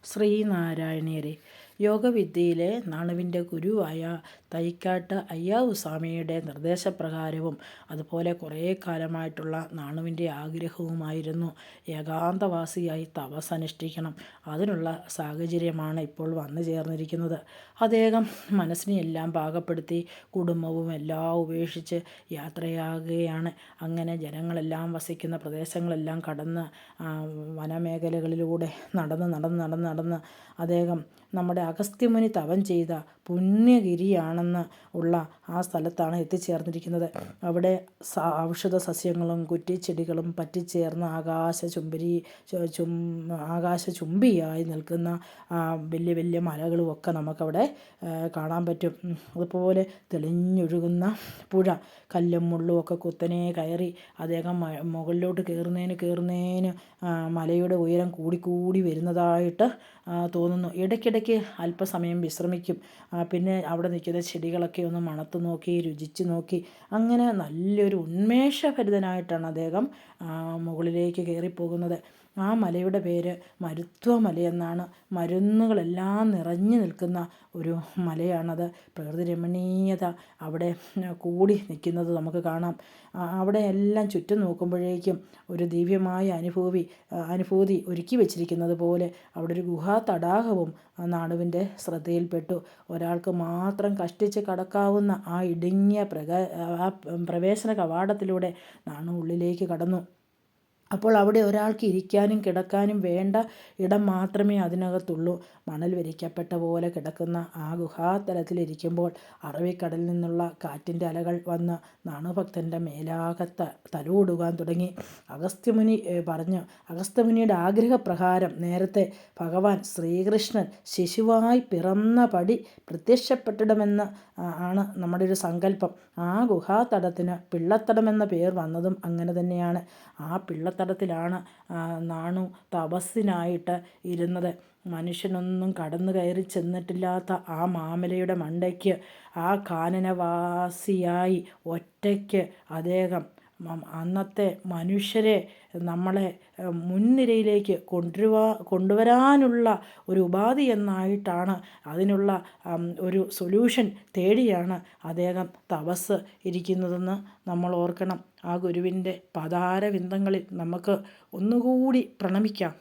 ശ്രീനാരായണീയരെ യോഗവിദ്യയിലെ നാണുവിൻ്റെ ഗുരുവായ തൈക്കാട്ട് അയ്യാവു സ്വാമിയുടെ നിർദ്ദേശപ്രകാരവും അതുപോലെ കുറേ കാലമായിട്ടുള്ള നാണുവിൻ്റെ ആഗ്രഹവുമായിരുന്നു ഏകാന്തവാസിയായി തപസ് അനുഷ്ഠിക്കണം. അതിനുള്ള സാഹചര്യമാണ് ഇപ്പോൾ വന്നു ചേർന്നിരിക്കുന്നത്. അദ്ദേഹം മനസ്സിനെയെല്ലാം പാകപ്പെടുത്തി കുടുംബവും എല്ലാം ഉപേക്ഷിച്ച് യാത്രയാകുകയാണ്. അങ്ങനെ ജനങ്ങളെല്ലാം വസിക്കുന്ന പ്രദേശങ്ങളെല്ലാം കടന്ന് വനമേഖലകളിലൂടെ നടന്ന് അദ്ദേഹം നമ്മുടെ അഗസ്ത്യമുനി തപം ചെയ്ത പുണ്യഗിരിയാണെന്ന് ഉള്ള ആ സ്ഥലത്താണ് എത്തിച്ചേർന്നിരിക്കുന്നത്. അവിടെ ഔഷധ സസ്യങ്ങളും കുറ്റിച്ചെടികളും പറ്റിച്ചേർന്ന് ആകാശചുംബിയായി നിൽക്കുന്ന വലിയ വലിയ മലകളും ഒക്കെ നമുക്കവിടെ കാണാൻ പറ്റും. അതുപോലെ തെളിഞ്ഞൊഴുകുന്ന പുഴ കല്ലും മുള്ളും ഒക്കെ കുത്തനെ കയറി അദ്ദേഹം മുകളിലോട്ട് കയറുന്നതിന് മലയുടെ ഉയരം കൂടിക്കൂടി വരുന്നതായിട്ട് തോന്നുന്നു. ഇടയ്ക്കിടയ്ക്ക് അല്പസമയം വിശ്രമിക്കും. പിന്നെ അവിടെ നിൽക്കുന്ന ചെടികളൊക്കെ ഒന്ന് മണത്ത് നോക്കി രുചിച്ച് നോക്കി അങ്ങനെ നല്ലൊരു ഉന്മേഷഭരിതനായിട്ടാണ് അദ്ദേഹം മുകളിലേക്ക് കയറിപ്പോകുന്നത്. ആ മലയുടെ പേര് മരുത്വമലയെന്നാണ്. മരുന്നുകളെല്ലാം നിറഞ്ഞു നിൽക്കുന്ന ഒരു മലയാണത്. പ്രകൃതി രമണീയത അവിടെ കൂടി നിൽക്കുന്നത് നമുക്ക് കാണാം. അവിടെ എല്ലാം ചുറ്റും നോക്കുമ്പോഴേക്കും ഒരു ദിവ്യമായ അനുഭൂതി ഒരുക്കി വച്ചിരിക്കുന്നത് പോലെ അവിടെ ഒരു ഗുഹാ തടാകവും നാണുവിൻ്റെ ശ്രദ്ധയിൽപ്പെട്ടു. ഒരാൾക്ക് മാത്രം കഷ്ടിച്ച് കടക്കാവുന്ന ആ ഇടുങ്ങിയ പ്രവേശന കവാടത്തിലൂടെ നാണു ഉള്ളിലേക്ക് കടന്നു. അപ്പോൾ അവിടെ ഒരാൾക്ക് ഇരിക്കാനും കിടക്കാനും വേണ്ട ഇടം മാത്രമേ അതിനകത്തുള്ളൂ. മണൽ വിരിക്കപ്പെട്ട പോലെ കിടക്കുന്ന ആ ഗുഹാതലത്തിലിരിക്കുമ്പോൾ അറബിക്കടലിൽ നിന്നുള്ള കാറ്റിൻ്റെ അലകൾ വന്ന് നാണുഭക്തൻ്റെ മേലാകത്ത് തലോടുവാൻ തുടങ്ങി. അഗസ്ത്യമുനിയുടെ ആഗ്രഹപ്രകാരം നേരത്തെ ഭഗവാൻ ശ്രീകൃഷ്ണൻ ശിശുവായി പിറന്ന പടി പ്രത്യക്ഷപ്പെട്ടിടമെന്ന് ആണ് നമ്മുടെ ഒരു സങ്കല്പം. ആ ഗുഹാതടത്തിന് പിള്ളത്തടമെന്ന പേർ വന്നതും അങ്ങനെ തന്നെയാണ്. ആ പിള്ളത്തടത്തിലാണ് നാണു തപസ്സിനായിട്ട് ഇരുന്നത്. മനുഷ്യനൊന്നും കടന്നു കയറി ചെന്നിട്ടില്ലാത്ത ആ മാമലയുടെ മണ്ടയ്ക്ക് ആ കാനനവാസിയായി ഒറ്റയ്ക്ക് അദ്ദേഹം അന്നത്തെ മനുഷ്യരെ നമ്മളെ മുൻനിരയിലേക്ക് കൊണ്ടുവരാനുള്ള ഒരു ഉപാധി എന്നായിട്ടാണ് അതിനുള്ള ഒരു സൊല്യൂഷൻ തേടിയാണ് അദ്ദേഹം തപസ് ഇരിക്കുന്നതെന്ന് നമ്മൾ ഓർക്കണം. ആ ഗുരുവിൻ്റെ പദാരവിന്ദങ്ങളിൽ നമുക്ക് ഒന്നുകൂടി പ്രണമിക്കാം.